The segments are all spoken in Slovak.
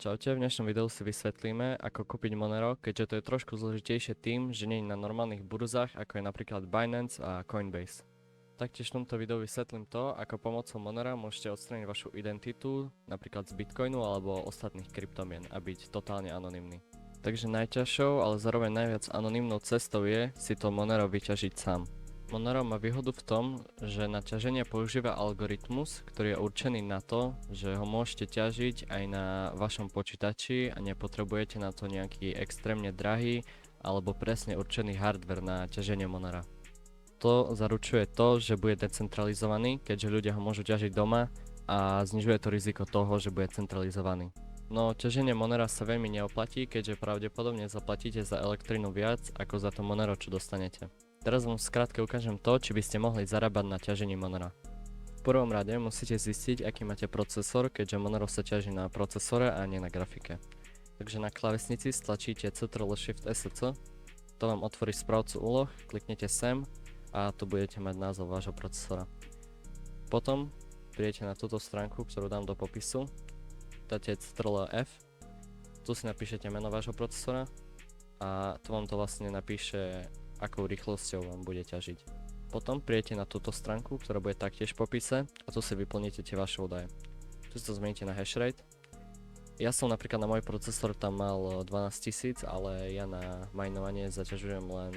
Čaute, v dnešnom videu si vysvetlíme, ako kúpiť Monero, keďže to je trošku zložitejšie tým, že nie je na normálnych burzách, ako je napríklad Binance a Coinbase. Taktiež v tomto videu vysvetlím to, ako pomocou Monera môžete odstrániť vašu identitu, napríklad z Bitcoinu alebo ostatných kryptomien a byť totálne anonymný. Takže najťažšou, ale zároveň najviac anonymnou cestou je si to Monero vyťažiť sám. Monero má výhodu v tom, že na ťaženie používa algoritmus, ktorý je určený na to, že ho môžete ťažiť aj na vašom počítači a nepotrebujete na to nejaký extrémne drahý alebo presne určený hardware na ťaženie Monera. To zaručuje to, že bude decentralizovaný, keďže ľudia ho môžu ťažiť doma a znižuje to riziko toho, že bude centralizovaný. No ťaženie Monera sa veľmi neoplatí, keďže pravdepodobne zaplatíte za elektrinu viac ako za to Monero, čo dostanete. Teraz vám skrátke ukážem to, či by ste mohli zarábať na ťažení Monera. V prvom rade musíte zistiť, aký máte procesor, keďže Monero sa ťaží na procesore a nie na grafike. Takže na klávesnici stlačíte Ctrl+Shift+SC, to vám otvorí správcu úloh, kliknete sem a tu budete mať názov vášho procesora. Potom prídete na túto stránku, ktorú dám do popisu, dáte Ctrl+F, tu si napíšete meno vášho procesora a tu vám to vlastne napíše, akou rýchlosťou vám bude ťažiť. Potom prídete na túto stránku, ktorá bude taktiež v popise a tu si vyplníte tie vaše údaje. Tu si to zmeníte na hashrate. Ja som napríklad na môj procesor tam mal 12 000, ale ja na minovanie zaťažujem len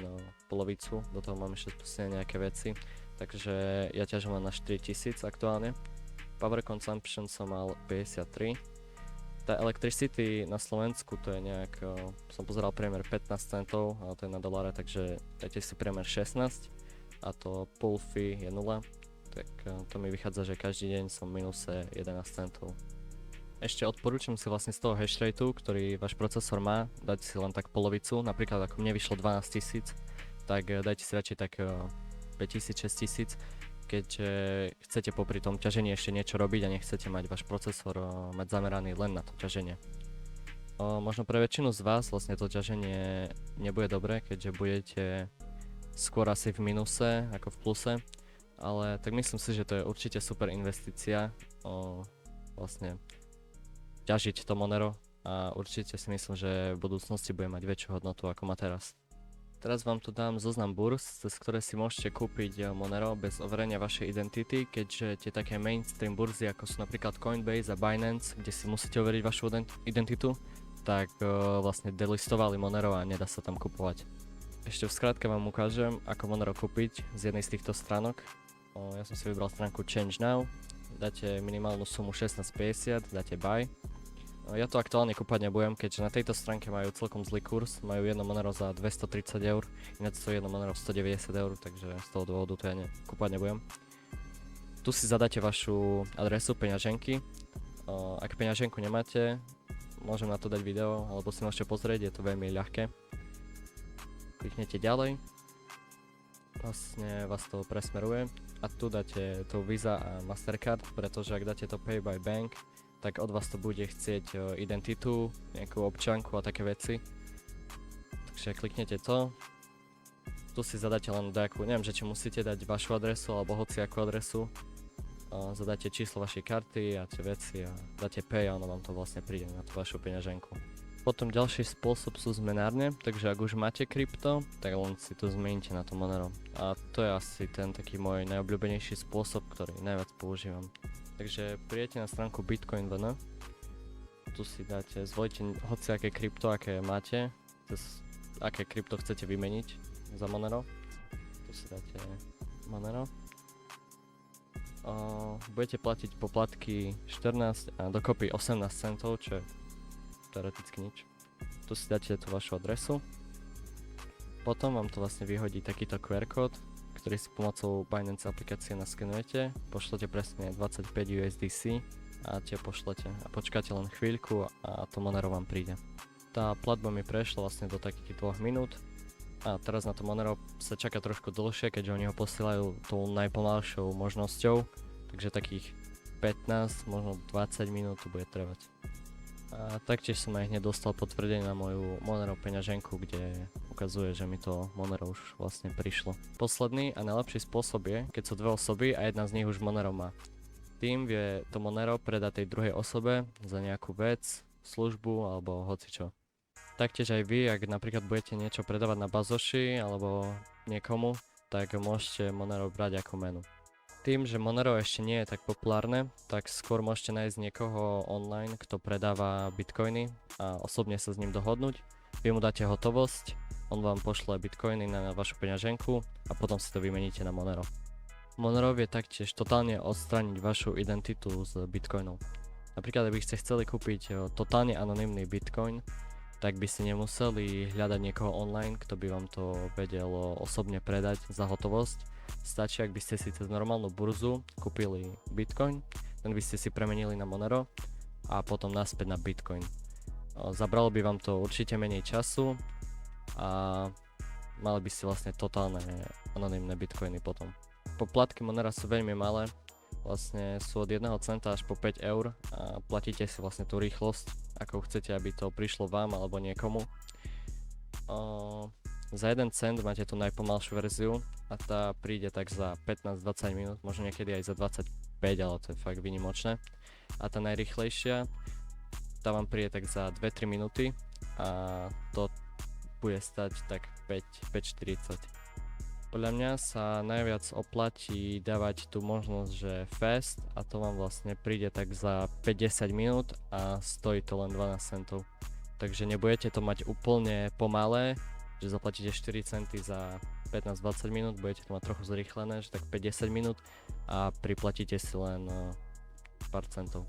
polovicu, do toho mám ešte spustené nejaké veci, takže ja ťažím len na 4000 aktuálne. Power consumption som mal 53. Tá electricity na Slovensku to je nejak, som pozeral priemer 15 centov, ale to je na doláre, takže dajte si priemer 16 a to pool fee je 0, tak to mi vychádza, že každý deň som v minuse 11 centov. Ešte odporúčam si vlastne z toho hashrateu, ktorý váš procesor má, dať si len tak polovicu, napríklad ako mne vyšlo 12 000, tak dajte si radšej tak 5000, 6000, keď chcete popri tom ťažení ešte niečo robiť a nechcete mať váš procesor mať zameraný len na to ťaženie. Možno pre väčšinu z vás vlastne to ťaženie nebude dobré, keďže budete skôr asi v minuse ako v pluse, ale tak myslím si, že to je určite super investícia vlastne ťažiť to Monero a určite si myslím, že v budúcnosti bude mať väčšiu hodnotu ako má teraz. Teraz vám tu dám zoznam burz, cez ktoré si môžete kúpiť Monero bez overenia vašej identity, keďže tie také mainstream burzy, ako sú napríklad Coinbase a Binance, kde si musíte overiť vašu identitu, tak vlastne delistovali Monero a nedá sa tam kupovať. Ešte v skratke vám ukážem, ako Monero kúpiť z jednej z týchto stránok. Ja som si vybral stránku Change Now, dáte minimálnu sumu 16,50, dáte Buy. Ja to aktuálne kúpať nebudem, keďže na tejto stránke majú celkom zlý kurz, majú jedno Monero za 230 €, ináč to jedno Monero 190 €, takže z toho dôvodu to ja kúpať nebudem. Tu si zadáte vašu adresu peňaženky, ak peňaženku nemáte, môžem na to dať video, alebo si môžete pozrieť, je to veľmi ľahké. Kliknete ďalej, vlastne vás to presmeruje a tu dáte to Visa a Mastercard, pretože ak dáte to Pay by Bank, tak od vás to bude chcieť identitu, nejakú občianku a také veci. Takže kliknete to. Tu si zadáte len nejakú, neviem, že či musíte dať vašu adresu alebo hociakú adresu. Zadáte číslo vašej karty a tie veci a dáte Pay a ono vám to vlastne príde na tú vašu peňaženku. Potom ďalší spôsob sú zmenárne, takže ak už máte krypto, tak len si to zmeníte na to Monero. A to je asi ten taký môj najobľúbenejší spôsob, ktorý najviac používam. Takže prídete na stránku Bitcoin.vn, tu si dáte, zvolite hociaké krypto, aké máte, aké krypto chcete vymeniť za Monero. Tu si dáte Monero. Budete platiť poplatky 14 a dokopy 18 centov, čo je teoreticky nič. Tu si dáte tú vašu adresu. Potom vám to vlastne vyhodí takýto QR kód, ktorý si pomocou Binance aplikácie naskenujete, pošlete presne 25 USDC a tie pošlete a počkáte len chvíľku a to Monero vám príde. Tá platba mi prešla vlastne do takých 2 minút a teraz na to Monero sa čaká trošku dlhšie, keďže oni ho posielajú tou najpomalšou možnosťou, takže takých 15, možno 20 minút to bude trvať. A taktiež som aj hneď dostal potvrdenie na moju Monero peňaženku, kde ukazuje, že mi to Monero už vlastne prišlo. Posledný a najlepší spôsob je, keď sú dve osoby a jedna z nich už Monero má. Tým vie to Monero predať tej druhej osobe za nejakú vec, službu alebo hocičo. Taktiež aj vy, ak napríklad budete niečo predávať na bazoši alebo niekomu, tak môžete Monero brať ako menu. Tým, že Monero ešte nie je tak populárne, tak skôr môžete nájsť niekoho online, kto predáva bitcoiny a osobne sa s ním dohodnúť. Vy mu dáte hotovosť, on vám pošle bitcoiny na vašu peňaženku a potom si to vymeníte na Monero. Monero vie taktiež totálne odstrániť vašu identitu z bitcoinov. Napríklad, ak by ste chceli kúpiť totálne anonymný bitcoin, tak by ste nemuseli hľadať niekoho online, kto by vám to vedel osobne predať za hotovosť. Stačí, ak by ste si cez normálnu burzu kúpili bitcoin, ten by ste si premenili na Monero a potom naspäť na bitcoin. Zabralo by vám to určite menej času a mali by ste vlastne totálne anonymné bitcoiny potom. Poplatky Monera sú veľmi malé, vlastne sú od 1 centa až po 5 eur a platíte si vlastne tú rýchlosť, ako chcete, aby to prišlo vám alebo niekomu. Za 1 cent máte tú najpomalšiu verziu a tá príde tak za 15-20 minút, možno niekedy aj za 25, ale to je fakt výnimočné. A tá najrýchlejšia, tá vám príde tak za 2-3 minúty a to bude stať tak 5,40. Podľa mňa sa najviac oplatí dávať tú možnosť, že fast, a to vám vlastne príde tak za 50 minút a stojí to len 12 centov. Takže nebudete to mať úplne pomalé, že zaplatíte 4 centy za 15-20 minút, budete to mať trochu zrýchlené, že tak 50 minút a priplatíte si len pár centov.